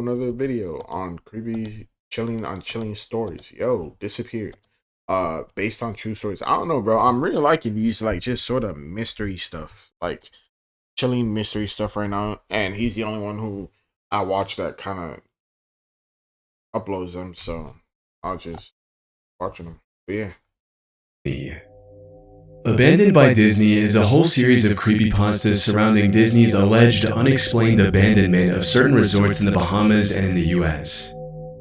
Another video on creepy chilling stories. Yo, disappeared. Based on true stories. I don't know, bro. I'm really liking these like just sort of mystery stuff. Like chilling mystery stuff right now. And he's the only one who I watch that kind of uploads them, so I'll just watching them. But yeah. Abandoned by Disney is a whole series of creepypastas surrounding Disney's alleged unexplained abandonment of certain resorts in the Bahamas and in the US.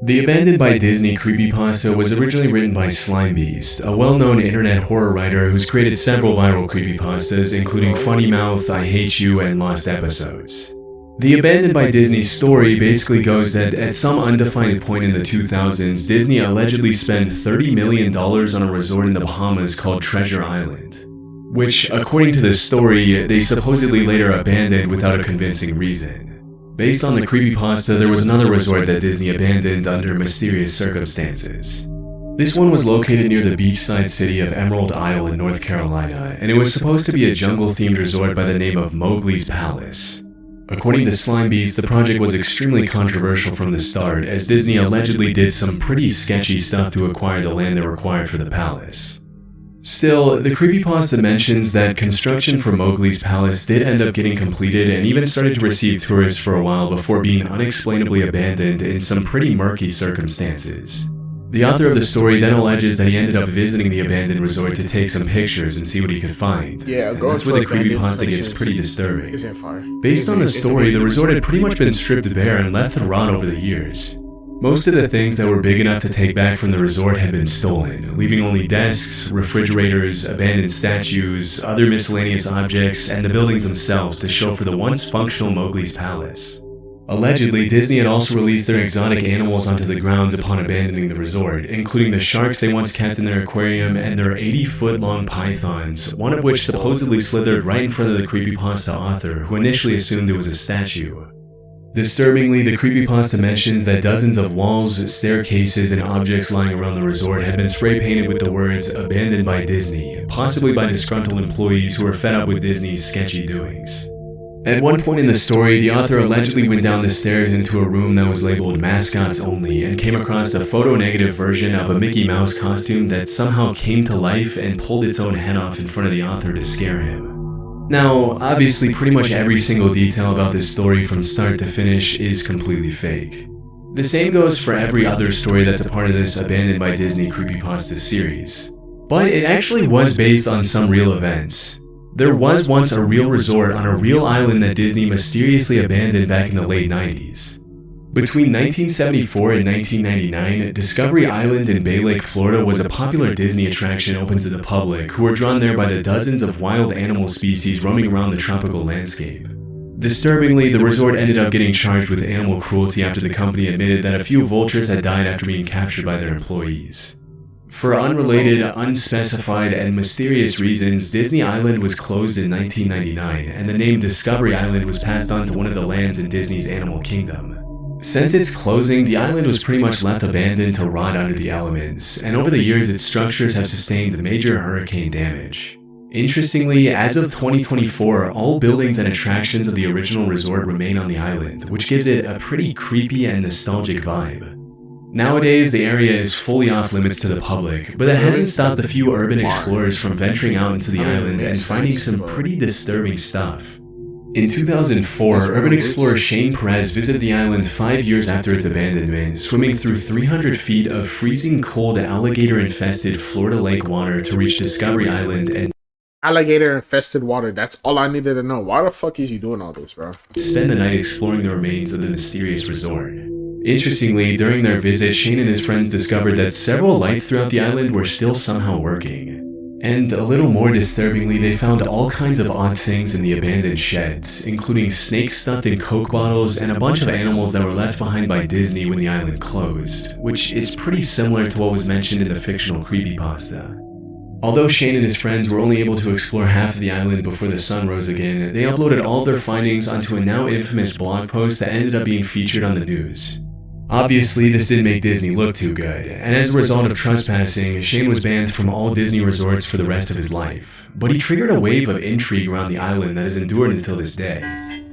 The Abandoned by Disney creepypasta was originally written by Slimebeast, a well-known internet horror writer who's created several viral creepypastas, including Funny Mouth, I Hate You, and Lost Episodes. The Abandoned by Disney story basically goes that at some undefined point in the 2000s, Disney allegedly spent $30 million on a resort in the Bahamas called Treasure Island, which, according to the story, they supposedly later abandoned without a convincing reason. Based on the creepypasta, there was another resort that Disney abandoned under mysterious circumstances. This one was located near the beachside city of Emerald Isle in North Carolina, and it was supposed to be a jungle-themed resort by the name of Mowgli's Palace. According to Slimebeast, the project was extremely controversial from the start, as Disney allegedly did some pretty sketchy stuff to acquire the land they required for the palace. Still, the creepypasta mentions that construction for Mowgli's Palace did end up getting completed and even started to receive tourists for a while before being unexplainably abandoned in some pretty murky circumstances. The author of the story then alleges that he ended up visiting the abandoned resort to take some pictures and see what he could find. Yeah, and that's where the creepypasta gets pretty disturbing. Based on the story, the resort had pretty much been stripped bare and left to rot over the years. Most of the things that were big enough to take back from the resort had been stolen, leaving only desks, refrigerators, abandoned statues, other miscellaneous objects, and the buildings themselves to show for the once functional Mowgli's Palace. Allegedly, Disney had also released their exotic animals onto the grounds upon abandoning the resort, including the sharks they once kept in their aquarium and their 80-foot-long pythons, one of which supposedly slithered right in front of the creepypasta author, who initially assumed it was a statue. Disturbingly, the creepypasta mentions that dozens of walls, staircases, and objects lying around the resort had been spray-painted with the words "Abandoned by Disney," possibly by disgruntled employees who were fed up with Disney's sketchy doings. At one point in the story, the author allegedly went down the stairs into a room that was labeled Mascots Only and came across a photo-negative version of a Mickey Mouse costume that somehow came to life and pulled its own head off in front of the author to scare him. Now, obviously, pretty much every single detail about this story from start to finish is completely fake. The same goes for every other story that's a part of this Abandoned by Disney creepypasta series. But it actually was based on some real events. There was once a real resort on a real island that Disney mysteriously abandoned back in the late 90s. Between 1974 and 1999, Discovery Island in Bay Lake, Florida was a popular Disney attraction open to the public, who were drawn there by the dozens of wild animal species roaming around the tropical landscape. Disturbingly, the resort ended up getting charged with animal cruelty after the company admitted that a few vultures had died after being captured by their employees. For unrelated, unspecified, and mysterious reasons, Disney Island was closed in 1999, and the name Discovery Island was passed on to one of the lands in Disney's Animal Kingdom. Since its closing, the island was pretty much left abandoned to rot under the elements, and over the years its structures have sustained major hurricane damage. Interestingly, as of 2024, all buildings and attractions of the original resort remain on the island, which gives it a pretty creepy and nostalgic vibe. Nowadays, the area is fully off limits to the public, but that hasn't stopped a few urban explorers from venturing out into the island and finding some pretty disturbing stuff. In 2004, urban explorer Shane Perez visited the island 5 years after its abandonment, swimming through 300 feet of freezing cold alligator-infested Florida lake water to reach Discovery Island and alligator-infested water, that's all I needed to know. Why the fuck is you doing all this, bro? Spend the night exploring the remains of the mysterious resort. Interestingly, during their visit, Shane and his friends discovered that several lights throughout the island were still somehow working. And a little more disturbingly, they found all kinds of odd things in the abandoned sheds, including snakes stuffed in Coke bottles and a bunch of animals that were left behind by Disney when the island closed, which is pretty similar to what was mentioned in the fictional creepypasta. Although Shane and his friends were only able to explore half of the island before the sun rose again, they uploaded all of their findings onto a now infamous blog post that ended up being featured on the news. Obviously, this didn't make Disney look too good, and as a result of trespassing, Shane was banned from all Disney resorts for the rest of his life. But he triggered a wave of intrigue around the island that has endured until this day.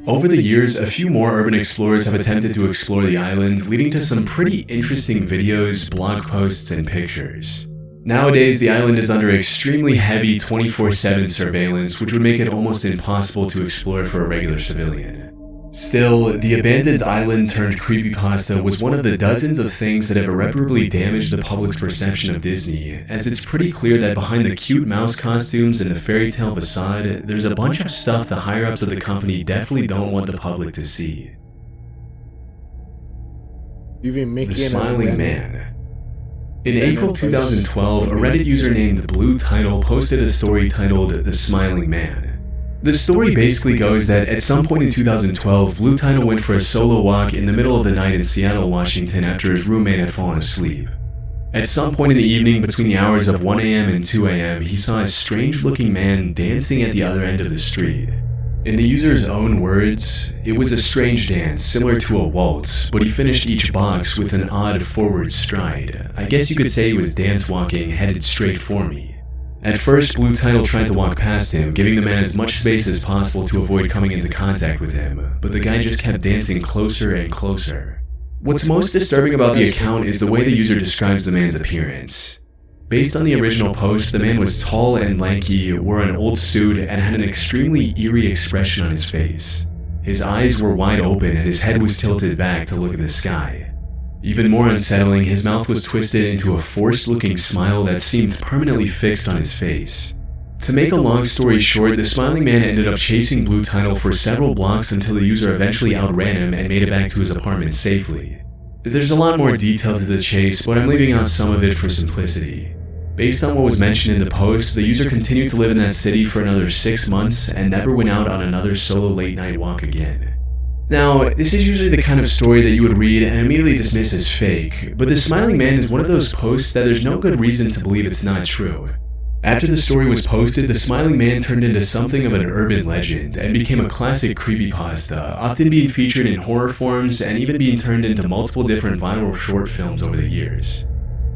Over the years, a few more urban explorers have attempted to explore the island, leading to some pretty interesting videos, blog posts, and pictures. Nowadays, the island is under extremely heavy 24/7 surveillance, which would make it almost impossible to explore for a regular civilian. Still, the abandoned island turned creepypasta was one of the dozens of things that have irreparably damaged the public's perception of Disney, as it's pretty clear that behind the cute mouse costumes and the fairy tale facade, there's a bunch of stuff the higher-ups of the company definitely don't want the public to see. The Smiling Man. In April 2012, a Reddit user named Blue Title posted a story titled The Smiling Man. The story basically goes that at some point in 2012, Blue Title went for a solo walk in the middle of the night in Seattle, Washington after his roommate had fallen asleep. At some point in the evening between the hours of 1 a.m. and 2 a.m., he saw a strange-looking man dancing at the other end of the street. In the user's own words, it was a strange dance, similar to a waltz, but he finished each box with an odd forward stride. I guess you could say he was dance-walking, headed straight for me. At first, Blue Title tried to walk past him, giving the man as much space as possible to avoid coming into contact with him, but the guy just kept dancing closer and closer. What's most disturbing about the account is the way the user describes the man's appearance. Based on the original post, the man was tall and lanky, wore an old suit, and had an extremely eerie expression on his face. His eyes were wide open and his head was tilted back to look at the sky. Even more unsettling, his mouth was twisted into a forced-looking smile that seemed permanently fixed on his face. To make a long story short, the Smiling Man ended up chasing Blue Title for several blocks until the user eventually outran him and made it back to his apartment safely. There's a lot more detail to the chase, but I'm leaving out some of it for simplicity. Based on what was mentioned in the post, the user continued to live in that city for another 6 months and never went out on another solo late-night walk again. Now, this is usually the kind of story that you would read and immediately dismiss as fake, but the Smiling Man is one of those posts that there's no good reason to believe it's not true. After the story was posted, the Smiling Man turned into something of an urban legend and became a classic creepypasta, often being featured in horror forms and even being turned into multiple different viral short films over the years.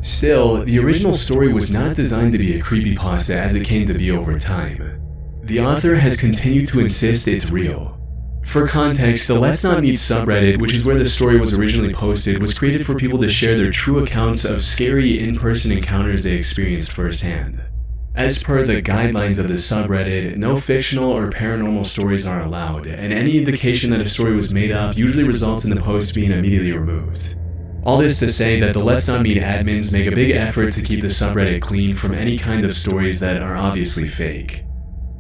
Still, the original story was not designed to be a creepypasta as it came to be over time. The author has continued to insist it's real. For context, the Let's Not Meet subreddit, which is where the story was originally posted, was created for people to share their true accounts of scary in-person encounters they experienced firsthand. As per the guidelines of the subreddit, no fictional or paranormal stories are allowed, and any indication that a story was made up usually results in the post being immediately removed. All this to say that the Let's Not Meet admins make a big effort to keep the subreddit clean from any kind of stories that are obviously fake.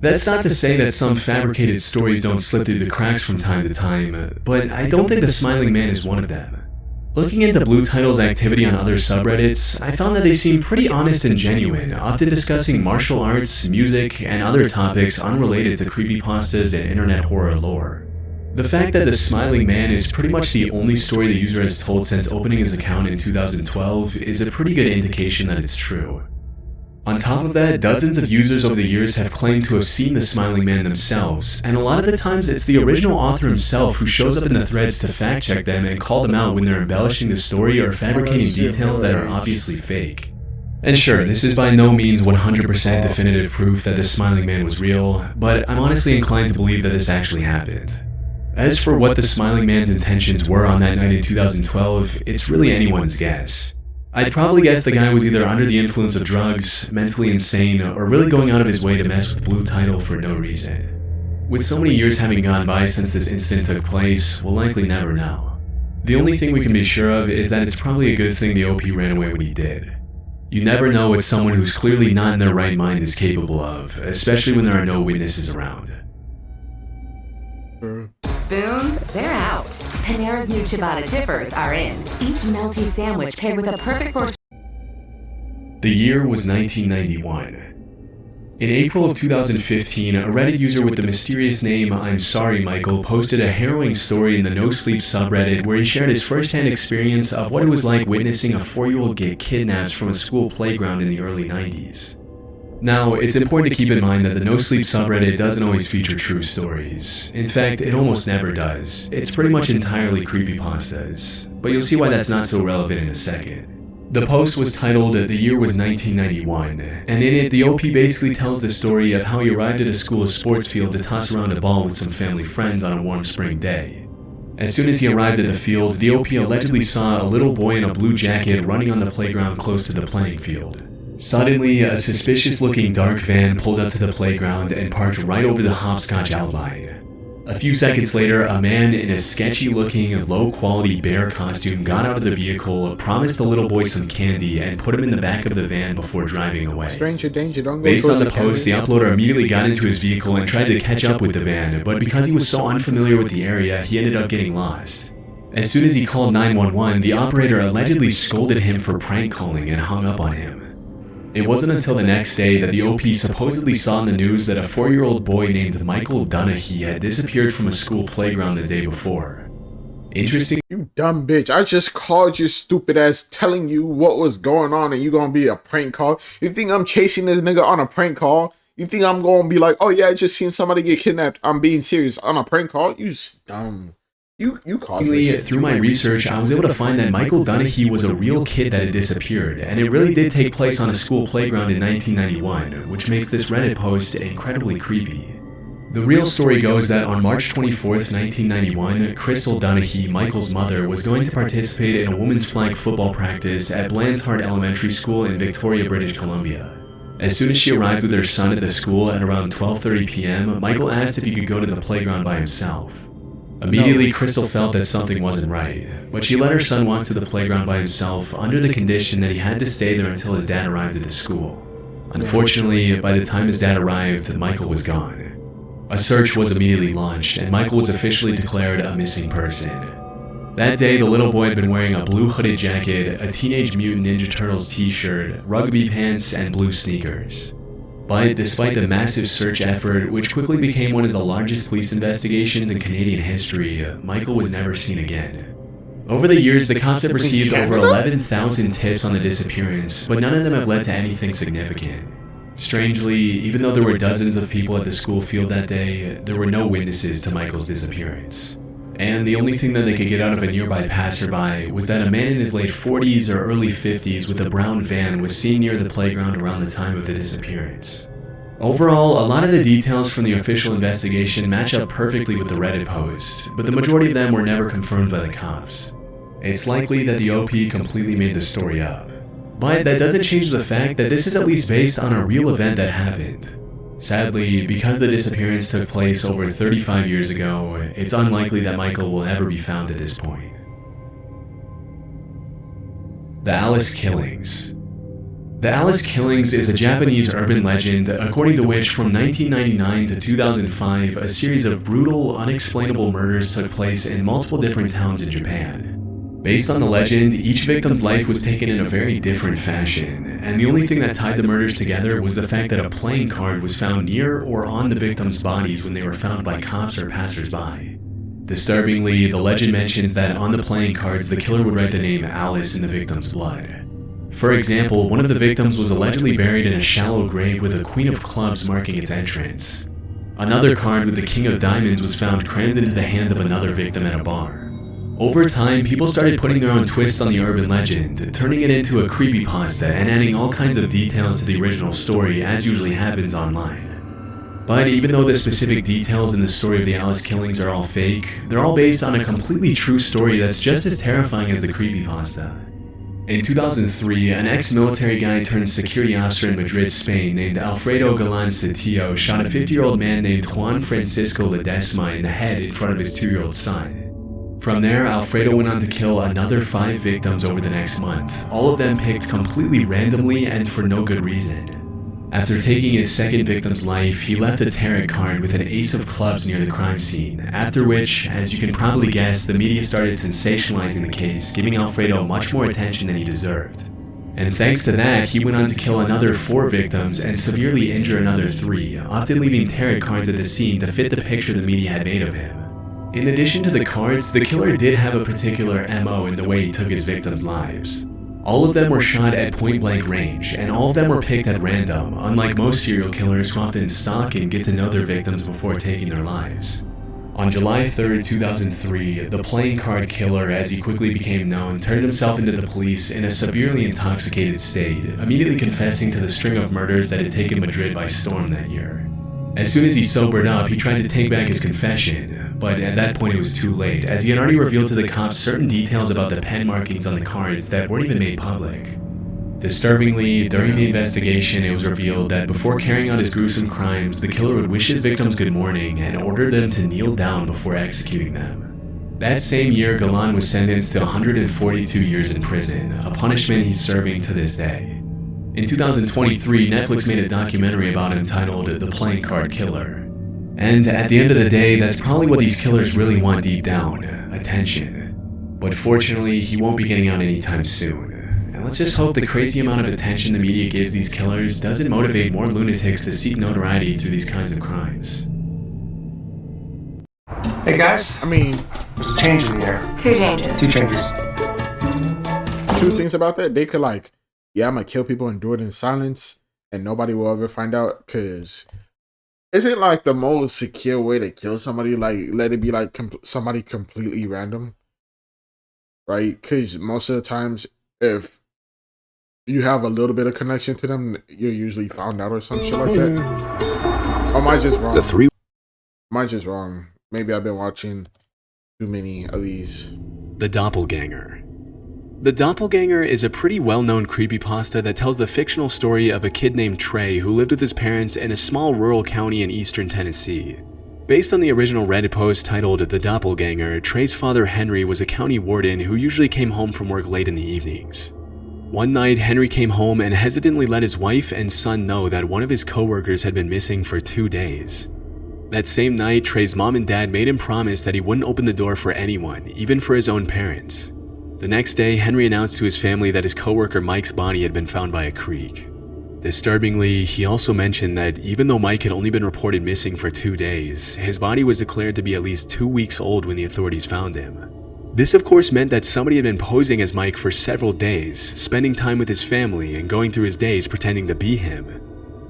That's not to say that some fabricated stories don't slip through the cracks from time to time, but I don't think the Smiling Man is one of them. Looking into Blue Title's activity on other subreddits, I found that they seem pretty honest and genuine, often discussing martial arts, music, and other topics unrelated to creepypastas and internet horror lore. The fact that the Smiling Man is pretty much the only story the user has told since opening his account in 2012 is a pretty good indication that it's true. On top of that, dozens of users over the years have claimed to have seen the Smiling Man themselves, and a lot of the times it's the original author himself who shows up in the threads to fact-check them and call them out when they're embellishing the story or fabricating details that are obviously fake. And sure, this is by no means 100% definitive proof that the Smiling Man was real, but I'm honestly inclined to believe that this actually happened. As for what the Smiling Man's intentions were on that night in 2012, it's really anyone's guess. I'd probably guess the guy was either under the influence of drugs, mentally insane, or really going out of his way to mess with Blue Title for no reason. With so many years having gone by since this incident took place, we'll likely never know. The only thing we can be sure of is that it's probably a good thing the OP ran away when he did. You never know what someone who's clearly not in their right mind is capable of, especially when there are no witnesses around. Spoons, they're out. Panera's new ciabatta dippers are in. Each melty sandwich paired with a perfect portion. The year was 1991. In April of 2015, a Reddit user with the mysterious name I'm Sorry Michael posted a harrowing story in the No Sleep subreddit where he shared his first-hand experience of what it was like witnessing a 4-year-old get kidnapped from a school playground in the early 90s. Now, it's important to keep in mind that the No Sleep subreddit doesn't always feature true stories. In fact, it almost never does. It's pretty much entirely creepypastas, but you'll see why that's not so relevant in a second. The post was titled "The Year Was 1991," and in it, the OP basically tells the story of how he arrived at a school's sports field to toss around a ball with some family friends on a warm spring day. As soon as he arrived at the field, the OP allegedly saw a little boy in a blue jacket running on the playground close to the playing field. Suddenly, a suspicious-looking dark van pulled up to the playground and parked right over the hopscotch outline. A few seconds later, a man in a sketchy-looking, low-quality bear costume got out of the vehicle, promised the little boy some candy, and put him in the back of the van before driving away. Stranger danger, don't go. Based on the post, the uploader immediately got into his vehicle and tried to catch up with the van, but because he was so unfamiliar with the area, he ended up getting lost. As soon as he called 911, the operator allegedly scolded him for prank calling and hung up on him. It wasn't until the next day that the OP supposedly saw in the news that a 4-year-old boy named Michael Donaghy had disappeared from a school playground the day before. Interesting. You dumb bitch. I just called your stupid ass telling you what was going on and you gonna be a prank call? You think I'm chasing this nigga on a prank call? You think I'm gonna be like, oh yeah, I just seen somebody get kidnapped. I'm being serious on a prank call? You dumb. You caused this. Through my research, I was able to find that Michael Donaghy was a real kid that had disappeared, and it really did take place on a school playground in 1991, which makes this Reddit post incredibly creepy. The real story goes that on March 24th, 1991, Crystal Donaghy, Michael's mother, was going to participate in a women's flag football practice at Blandshart Elementary School in Victoria, British Columbia. As soon as she arrived with her son at the school at around 12:30 p.m., Michael asked if he could go to the playground by himself. Immediately, Crystal felt that something wasn't right, but she let her son walk to the playground by himself under the condition that he had to stay there until his dad arrived at the school. Unfortunately, by the time his dad arrived, Michael was gone. A search was immediately launched, and Michael was officially declared a missing person. That day, the little boy had been wearing a blue hooded jacket, a Teenage Mutant Ninja Turtles t-shirt, rugby pants, and blue sneakers. But despite the massive search effort, which quickly became one of the largest police investigations in Canadian history, Michael was never seen again. Over the years, the cops have received over 11,000 tips on the disappearance, but none of them have led to anything significant. Strangely, even though there were dozens of people at the school field that day, there were no witnesses to Michael's disappearance. And the only thing that they could get out of a nearby passerby was that a man in his late 40s or early 50s with a brown van was seen near the playground around the time of the disappearance. Overall, a lot of the details from the official investigation match up perfectly with the Reddit post, but the majority of them were never confirmed by the cops. It's likely that the OP completely made the story up. But that doesn't change the fact that this is at least based on a real event that happened. Sadly, because the disappearance took place over 35 years ago, it's unlikely that Michael will ever be found at this point. The Alice Killings. The Alice Killings is a Japanese urban legend according to which from 1999 to 2005, a series of brutal, unexplainable murders took place in multiple different towns in Japan. Based on the legend, each victim's life was taken in a very different fashion, and the only thing that tied the murders together was the fact that a playing card was found near or on the victims' bodies when they were found by cops or passersby. Disturbingly, the legend mentions that on the playing cards, the killer would write the name Alice in the victim's blood. For example, one of the victims was allegedly buried in a shallow grave with a Queen of Clubs marking its entrance. Another card with the King of Diamonds was found crammed into the hand of another victim at a bar. Over time, people started putting their own twists on the urban legend, turning it into a creepypasta and adding all kinds of details to the original story, as usually happens online. But even though the specific details in the story of the Alice Killings are all fake, they're all based on a completely true story that's just as terrifying as the creepypasta. In 2003, an ex-military guy turned security officer in Madrid, Spain, named Alfredo Galán Setillo shot a 50-year-old man named Juan Francisco Ledesma in the head in front of his 2-year-old son. From there, Alfredo went on to kill another 5 victims over the next month, all of them picked completely randomly and for no good reason. After taking his second victim's life, he left a tarot card with an ace of clubs near the crime scene, after which, as you can probably guess, the media started sensationalizing the case, giving Alfredo much more attention than he deserved. And thanks to that, he went on to kill another 4 victims and severely injure another 3, often leaving tarot cards at the scene to fit the picture the media had made of him. In addition to the cards, the killer did have a particular MO in the way he took his victims' lives. All of them were shot at point-blank range, and all of them were picked at random, unlike most serial killers who often stalk and get to know their victims before taking their lives. On July 3rd, 2003, the playing card killer, as he quickly became known, turned himself into the police in a severely intoxicated state, immediately confessing to the string of murders that had taken Madrid by storm that year. As soon as he sobered up, he tried to take back his confession, but at that point it was too late, as he had already revealed to the cops certain details about the pen markings on the cards that weren't even made public. Disturbingly, during the investigation, it was revealed that before carrying out his gruesome crimes, the killer would wish his victims good morning and order them to kneel down before executing them. That same year, Galan was sentenced to 142 years in prison, a punishment he's serving to this day. In 2023, Netflix made a documentary about him titled The Playing Card Killer. And at the end of the day, that's probably what these killers really want deep down, attention. But fortunately, he won't be getting out anytime soon. And let's just hope the crazy amount of attention the media gives these killers doesn't motivate more lunatics to seek notoriety through these kinds of crimes. Hey guys, there's a change in the air. Two changes. Two things about that. They could I'm gonna kill people and do it in silence and nobody will ever find out, because isn't the most secure way to kill somebody, let it be somebody completely random, right? Because most of the times, if you have a little bit of connection to them, you're usually found out or some shit like that. Or am I just wrong? Am I just wrong? Maybe I've been watching too many of these. The Doppelganger. The Doppelganger is a pretty well-known creepypasta that tells the fictional story of a kid named Trey who lived with his parents in a small rural county in eastern Tennessee. Based on the original Reddit post titled The Doppelganger, Trey's father Henry was a county warden who usually came home from work late in the evenings. One night, Henry came home and hesitantly let his wife and son know that one of his coworkers had been missing for 2 days. That same night, Trey's mom and dad made him promise that he wouldn't open the door for anyone, even for his own parents. The next day, Henry announced to his family that his coworker Mike's body had been found by a creek. Disturbingly, he also mentioned that even though Mike had only been reported missing for 2 days, his body was declared to be at least 2 weeks old when the authorities found him. This of course meant that somebody had been posing as Mike for several days, spending time with his family and going through his days pretending to be him.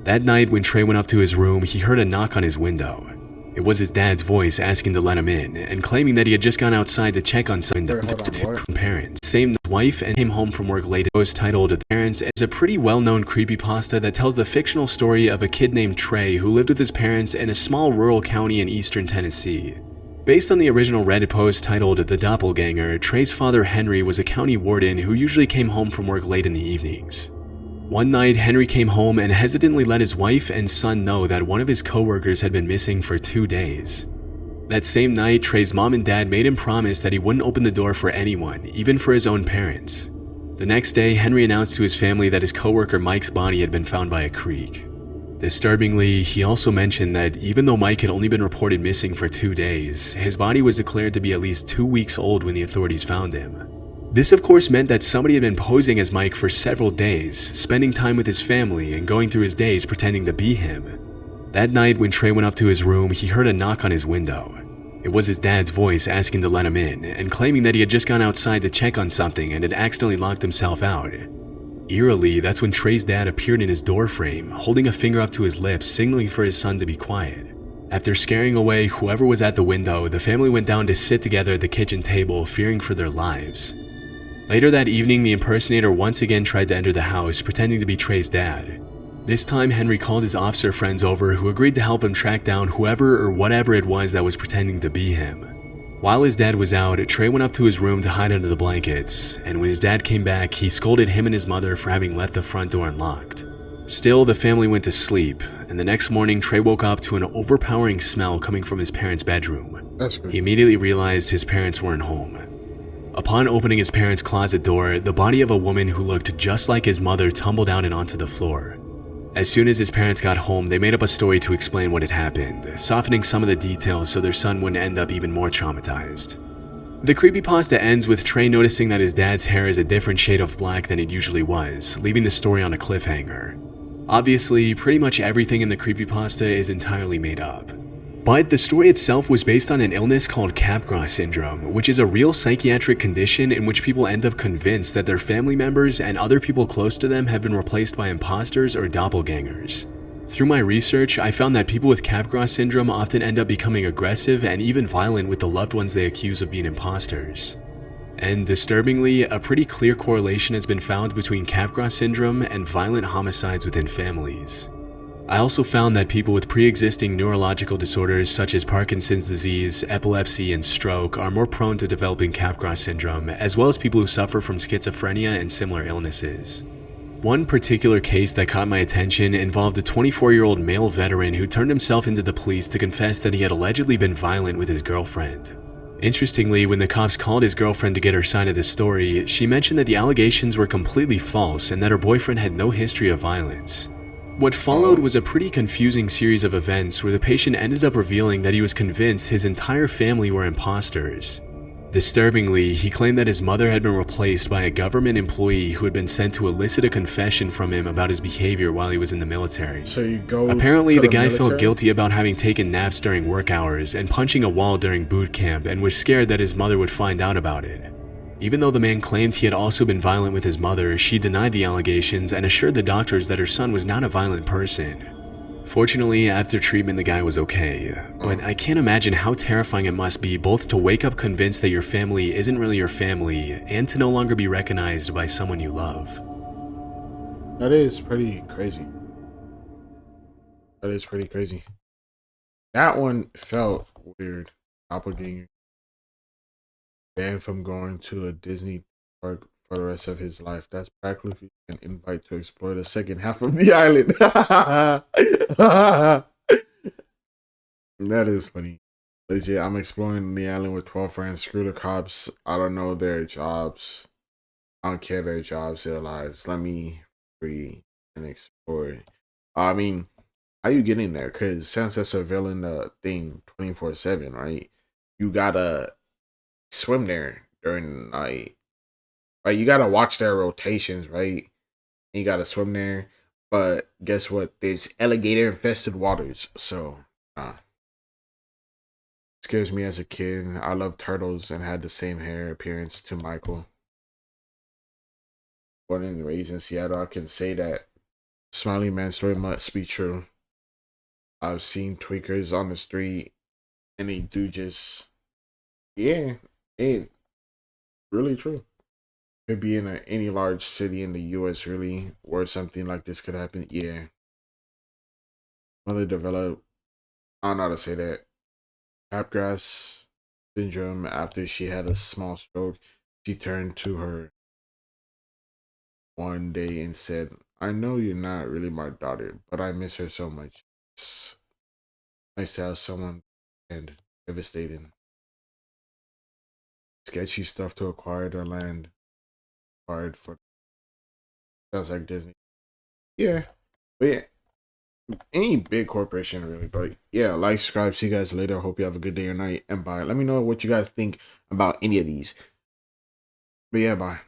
That night when Trey went up to his room, he heard a knock on his window. It was his dad's voice asking to let him in, and claiming that he had just gone outside to check on something from parents. Same wife and came home from work late. It was titled The Parents is a pretty well-known creepypasta that tells the fictional story of a kid named Trey who lived with his parents in a small rural county in eastern Tennessee. Based on the original Reddit post titled The Doppelganger, Trey's father Henry was a county warden who usually came home from work late in the evenings. One night, Henry came home and hesitantly let his wife and son know that one of his coworkers had been missing for 2 days. That same night, Trey's mom and dad made him promise that he wouldn't open the door for anyone, even for his own parents. The next day, Henry announced to his family that his coworker Mike's body had been found by a creek. Disturbingly, he also mentioned that even though Mike had only been reported missing for 2 days, his body was declared to be at least 2 weeks old when the authorities found him. This of course meant that somebody had been posing as Mike for several days, spending time with his family and going through his days pretending to be him. That night when Trey went up to his room, he heard a knock on his window. It was his dad's voice asking to let him in, and claiming that he had just gone outside to check on something and had accidentally locked himself out. Eerily, that's when Trey's dad appeared in his doorframe, holding a finger up to his lips, signaling for his son to be quiet. After scaring away whoever was at the window, the family went down to sit together at the kitchen table, fearing for their lives. Later that evening, the impersonator once again tried to enter the house, pretending to be Trey's dad. This time, Henry called his officer friends over, who agreed to help him track down whoever or whatever it was that was pretending to be him. While his dad was out, Trey went up to his room to hide under the blankets, and when his dad came back, he scolded him and his mother for having left the front door unlocked. Still, the family went to sleep, and the next morning, Trey woke up to an overpowering smell coming from his parents' bedroom. He immediately realized his parents weren't home. Upon opening his parents' closet door, the body of a woman who looked just like his mother tumbled out and onto the floor. As soon as his parents got home, they made up a story to explain what had happened, softening some of the details so their son wouldn't end up even more traumatized. The creepypasta ends with Trey noticing that his dad's hair is a different shade of black than it usually was, leaving the story on a cliffhanger. Obviously, pretty much everything in the creepypasta is entirely made up. But the story itself was based on an illness called Capgras syndrome, which is a real psychiatric condition in which people end up convinced that their family members and other people close to them have been replaced by imposters or doppelgangers. Through my research, I found that people with Capgras syndrome often end up becoming aggressive and even violent with the loved ones they accuse of being imposters. And disturbingly, a pretty clear correlation has been found between Capgras syndrome and violent homicides within families. I also found that people with pre-existing neurological disorders such as Parkinson's disease, epilepsy, and stroke are more prone to developing Capgras syndrome, as well as people who suffer from schizophrenia and similar illnesses. One particular case that caught my attention involved a 24-year-old male veteran who turned himself into the police to confess that he had allegedly been violent with his girlfriend. Interestingly, when the cops called his girlfriend to get her side of the story, she mentioned that the allegations were completely false and that her boyfriend had no history of violence. What followed was a pretty confusing series of events where the patient ended up revealing that he was convinced his entire family were imposters. Disturbingly, he claimed that his mother had been replaced by a government employee who had been sent to elicit a confession from him about his behavior while he was in the military. So you go. Apparently, the guy felt guilty about having taken naps during work hours and punching a wall during boot camp and was scared that his mother would find out about it. Even though the man claimed he had also been violent with his mother, she denied the allegations and assured the doctors that her son was not a violent person. Fortunately, after treatment the guy was okay, but I can't imagine how terrifying it must be both to wake up convinced that your family isn't really your family and to no longer be recognized by someone you love. That is pretty crazy. That is pretty crazy. That one felt weird. Doppelganger. Banned from going to a Disney park for the rest of his life. That's practically an invite to explore the second half of the island. That is funny. Legit, I'm exploring the island with 12 friends. Screw the cops. I don't know their jobs. I don't care their jobs, their lives. Let me free and explore. I mean, how you getting there? Because since they're surveilling the thing 24/7, right? You gotta swim there during the night. Right, you gotta watch their rotations, right? And you gotta swim there. But guess what? There's alligator infested waters. So scares me as a kid. I love turtles and had the same hair appearance to Michael. Born and raised in Seattle, I can say that Smiley Man's story must be true. I've seen tweakers on the street and they do just, yeah, it really true. Could be in any large city in the U.S. really, where something like this could happen. Yeah. Mother developed, I don't know how to say that, Capgras syndrome after she had a small stroke. She turned to her one day and said, I know you're not really my daughter, but I miss her so much. It's nice to have someone and devastating. Sketchy stuff to acquire their land. Acquired for, sounds like Disney. Yeah. But yeah. Any big corporation really, but yeah, like, subscribe, see you guys later. Hope you have a good day or night, and bye. Let me know what you guys think about any of these. But yeah, bye.